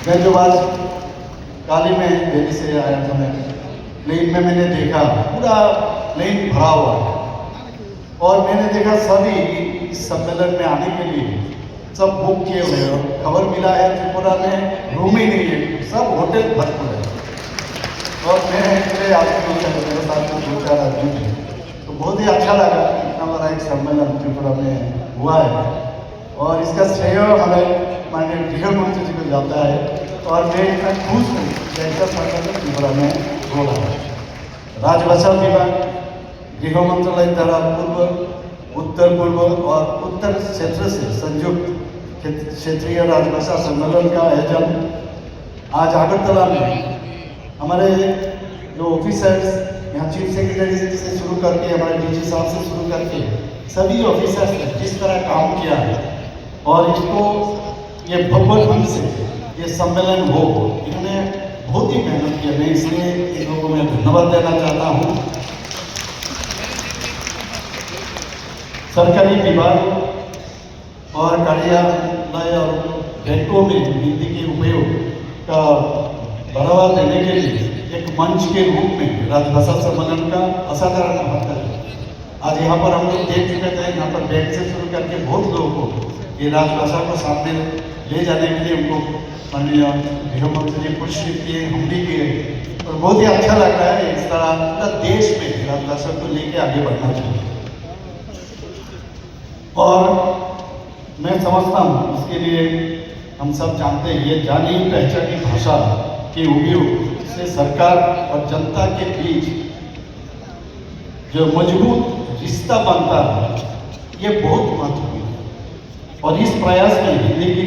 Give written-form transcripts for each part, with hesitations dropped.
मैं जो आज काली में दिल्ली से आया था मैं, लेन में मैंने देखा पूरा लेन भरा हुआ है और मैंने देखा सभी इस सम्मेलन में आने के लिए सब बुक किए हुए हैं और खबर मिला है त्रिपुरा में रूम ही नहीं है, सब होटल भरपूर है। और मैं मेरे आदमी मेरे साथ में 2-4 आदमी थे, तो बहुत ही अच्छा लगा कि इतना बड़ा एक सम्मेलन त्रिपुरा में हुआ है और इसका श्रेय हमारे माननीय गृह मंत्री जी को जाता है और मैं इतना खुश हूँ कि ऐसा सम्मेलन त्रिपुरा में हो रहा है। राजभाषा विभाग, गृह मंत्रालय द्वारा पूर्व, उत्तर पूर्व और उत्तर क्षेत्र से संयुक्त क्षेत्रीय राजभाषा सम्मेलन का आयोजन आज अगरतला में हमारे जो ऑफिसर्स यहाँ चीफ सेक्रेटरी से शुरू करके हमारे डीजी साहब से शुरू करके सभी ऑफिसर्स ने जिस तरह काम किया है और इसको ये भव्य ढंग से ये सम्मेलन हो, इन्होंने बहुत ही मेहनत की है। मैं इसलिए इन लोगों में धन्यवाद देना चाहता हूँ। सरकारी विभाग और कार्यालय और बैंकों में हिंदी के उपयोग का बढ़ावा देने के लिए एक मंच के रूप में राजभाषा सम्मेलन का असाधारण महत्व है। आज यहाँ पर हम लोग देख चुके थे, यहाँ पर बैंक से शुरू करके बहुत लोगों को ये राजभाषा को सामने ले जाने के लिए उनको माननीय गृह मंत्री जी पुरुष किए, हम भी किए और बहुत ही अच्छा लग रहा है। इस तरह पूरा देश में राजभाषा को लेके आगे बढ़ना चाहिए और मैं समझता हूँ इसके लिए हम सब जानते हैं ये जानी पहचानी भाषा के उपयोग से सरकार और जनता के बीच जो मजबूत रिश्ता बनता है ये बहुत महत्वपूर्ण है और इस प्रयास में हिंदी की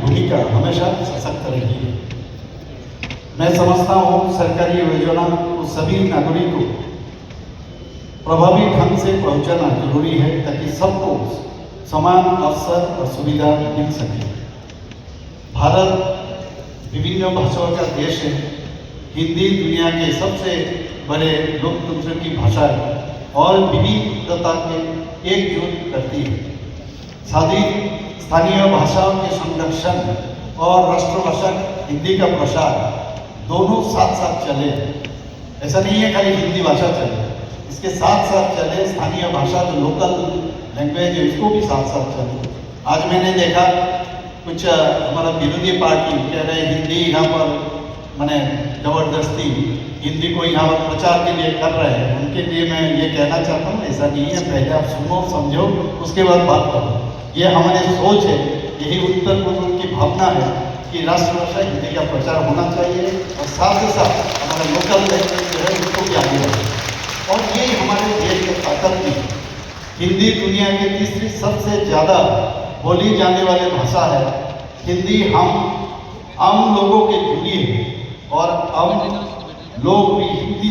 भूमिका हमेशा सशक्त रही है। मैं समझता हूँ सरकारी योजना को सभी नागरिकों को प्रभावी ढंग से पहुंचाना जरूरी है ताकि सबको समान अवसर और सुविधा मिल सके। भारत विभिन्न भाषाओं का देश है। हिंदी दुनिया के सबसे बड़े लोकतंत्र की भाषा है और विविधता के एकजुट करती है। स्थानीय भाषाओं के संरक्षण और राष्ट्रभाषा हिंदी का प्रसार दोनों साथ साथ चले। ऐसा नहीं है खाली हिंदी भाषा चले, इसके साथ साथ चले स्थानीय भाषा जो लोकल लैंग्वेज है उसको भी साथ साथ चले। आज मैंने देखा कुछ हमारा विरोधी पार्टी कह रहे हिंदी यहाँ पर मैंने जबरदस्ती हिंदी को यहाँ पर प्रचार के लिए कर रहे हैं। उनके लिए मैं ये कहना चाहता हूँ ऐसा नहीं है, पहले आप सुनो समझो उसके बाद बात करो। ये हमारी सोच है, यही उत्तर पूर्व की भावना है कि राष्ट्रभाषा हिंदी का प्रचार होना चाहिए और साथ ही साथ हमारा लोकल लैंग्वेज जो है उसको भी आगे बढ़े और यही हमारे देश की ताकत भी है। हिंदी दुनिया की तीसरी सबसे ज़्यादा बोली जाने वाली भाषा है। हिंदी हम आम लोगों के जुड़ी है और आम लोग भी हिंदी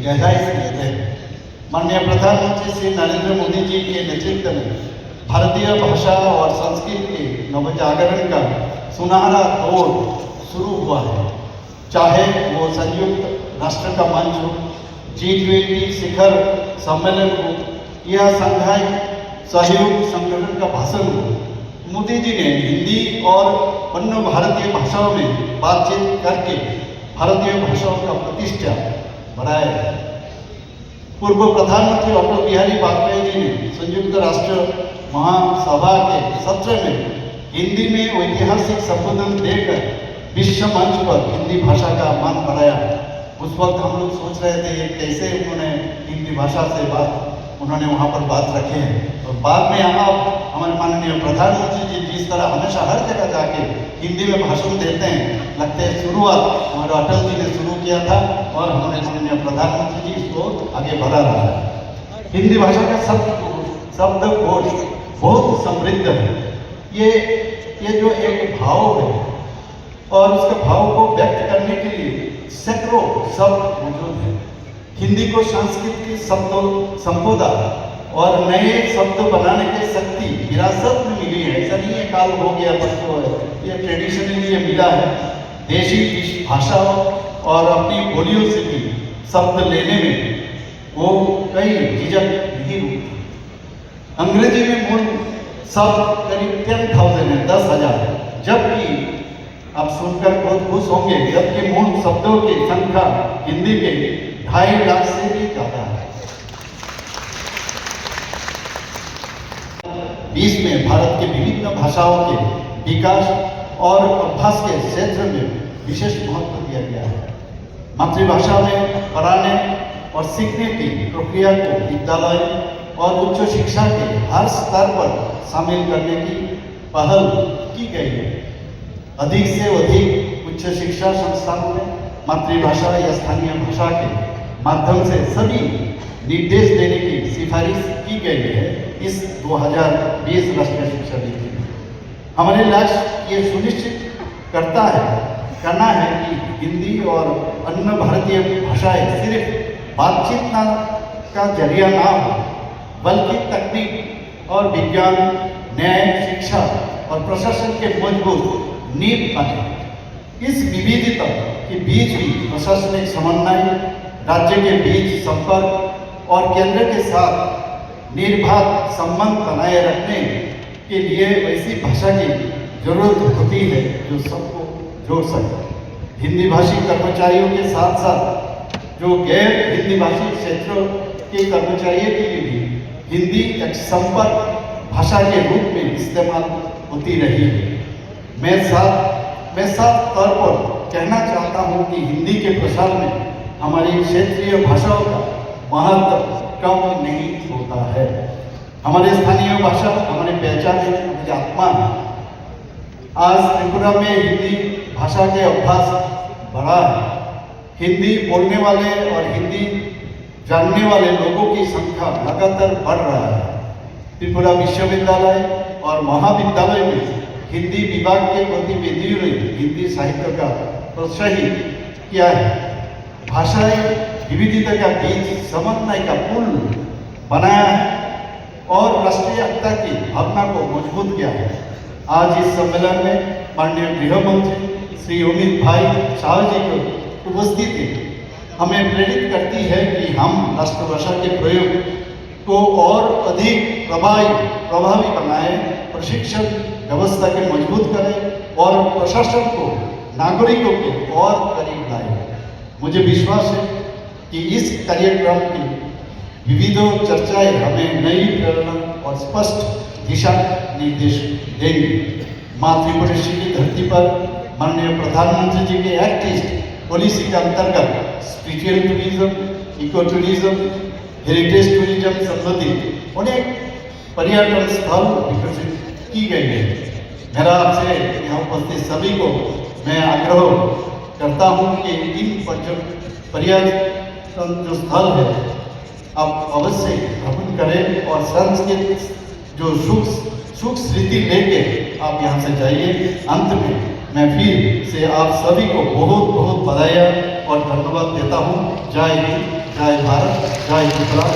गहराई से लेते हैं। माननीय प्रधानमंत्री श्री नरेंद्र मोदी जी के नेतृत्व में भारतीय भाषा और संस्कृति के नवजागरण का सुनहरा दौर शुरू हुआ है। चाहे वो संयुक्त राष्ट्र का मंच हो, G20 शिखर सम्मेलन हो या संघाई सहयोग संगठन का भाषण हो, मोदी जी ने हिंदी और अन्य भारतीय भाषाओं में बातचीत करके भारतीय भाषाओं का प्रतिष्ठा बढ़ाया है। पूर्व प्रधानमंत्री डॉक्टर बिहारी वाजपेयी जी ने संयुक्त राष्ट्र महासभा के सत्र में हिंदी में ऐतिहासिक संबोधन देकर विश्व मंच पर हिंदी भाषा का मान बढ़ाया। उस वक्त हम लोग सोच रहे थे कैसे उन्होंने हिंदी भाषा से उन्होंने वहाँ पर बात रखे हैं और बाद में यहाँ हमारे माननीय प्रधानमंत्री जी जिस तरह हमेशा हर जगह जाके हिंदी में भाषण देते हैं, लगता है शुरुआत हमारे अटल जी ने शुरू किया था और हमारे माननीय प्रधानमंत्री जी इसको आगे बढ़ा रहा है। हिंदी भाषा का शब्दकोश बहुत समृद्ध है। ये जो एक भाव है और उसके भाव को व्यक्त करने के लिए सैकड़ों शब्द मौजूद हैं। हिंदी को संस्कृत की संपदा और नए शब्द बनाने की शक्ति विरासत में मिली है। ऐसा नहीं है काल हो गया बच्चों है, ये ट्रेडिशनली ये मिला है। देशी भाषाओं और अपनी बोलियों से भी शब्द लेने में वो कई झिझक नहीं रुकती। अंग्रेजी में मूल शब्द करीब 10,000 है, 10,000, जबकि आप सुनकर बहुत खुश होंगे, जबकि मूल शब्दों की संख्या हिंदी के 2.5 लाख से भी ज्यादा है। 20 में भारत के विभिन्न भाषाओं के विकास और अभ्यास के क्षेत्र में विशेष महत्व दिया गया है। मातृभाषा में पढ़ाने और सीखने की प्रक्रिया को विद्यालय और उच्च शिक्षा के हर स्तर पर शामिल करने की पहल की गई है। अधिक से अधिक उच्च शिक्षा संस्थानों में मातृभाषा या स्थानीय भाषा के माध्यम से सभी निर्देश देने की सिफारिश की गई है इस 2020 राष्ट्रीय शिक्षा नीति में। हमारे लक्ष्य ये सुनिश्चित करना है कि हिंदी और अन्य भारतीय भाषाएं सिर्फ बातचीत का जरिया ना हो, बल्कि तकनीक और विज्ञान, न्याय, शिक्षा और प्रशासन के मजबूत नींव बने। इस विविधता के बीच भी प्रशासनिक समन्वय, राज्य के बीच संपर्क और केंद्र के साथ निर्बाध संबंध बनाए रखने के लिए ऐसी भाषा की जरूरत होती है जो सबको जोड़ सके। हिंदी भाषी कर्मचारियों के साथ साथ जो गैर हिंदी भाषी क्षेत्रों के कर्मचारियों के लिए भी हिंदी एक संपर्क भाषा के रूप में इस्तेमाल होती रही है। मैं साफ तौर पर कहना चाहता हूँ कि हिंदी के प्रसार में हमारी क्षेत्रीय भाषाओं का महत्व कम नहीं होता है। हमारे स्थानीय भाषा हमारी पहचान है, हमारी आत्मा है। आज त्रिपुरा में हिंदी भाषा के अभ्यास बढ़ा है। हिंदी बोलने वाले और हिंदी जानने वाले लोगों की संख्या लगातार बढ़ रहा है। त्रिपुरा विश्वविद्यालय और महाविद्यालय में हिंदी विभाग के गतिविधियों ने हिंदी साहित्य का प्रोत्साहित किया है। भाषाई विविधता का बीच समन्वय का पुल बनाया है और राष्ट्रीय एकता की भावना को मजबूत किया है। आज इस सम्मेलन में माननीय गृह मंत्री श्री अमित भाई शाह जी की उपस्थिति हमें प्रेरित करती है कि हम राष्ट्रभाषा के प्रयोग को और अधिक प्रभावी बनाएं, प्रशिक्षण व्यवस्था के मजबूत करें और प्रशासन को नागरिकों के और करीब लाएं। मुझे विश्वास है कि इस कार्यक्रम की विविध चर्चाएं हमें नई प्रेरणा और स्पष्ट दिशा निर्देश देंगी। माँ त्रिपुरेश्वरी की धरती पर माननीय प्रधानमंत्री जी के एक्ट ईस्ट पॉलिसी के अंतर्गत spiritual tourism, eco tourism, heritage tourism संबंधित अनेक पर्यटन स्थल विकसित की गई है। मेरा आपसे यहाँ उपस्थित सभी को मैं आग्रह करता हूँ कि इन पर्यटन जो स्थल है आप अवश्य भ्रमण करें और सांस्कृतिक जो सुख स्थिति लेके आप यहाँ से जाइए। अंत में मैं फिर से आप सभी को बहुत बहुत बधाई और धन्यवाद देता हूँ। जय हिंद, जय भारत, जय त्रिपुरा।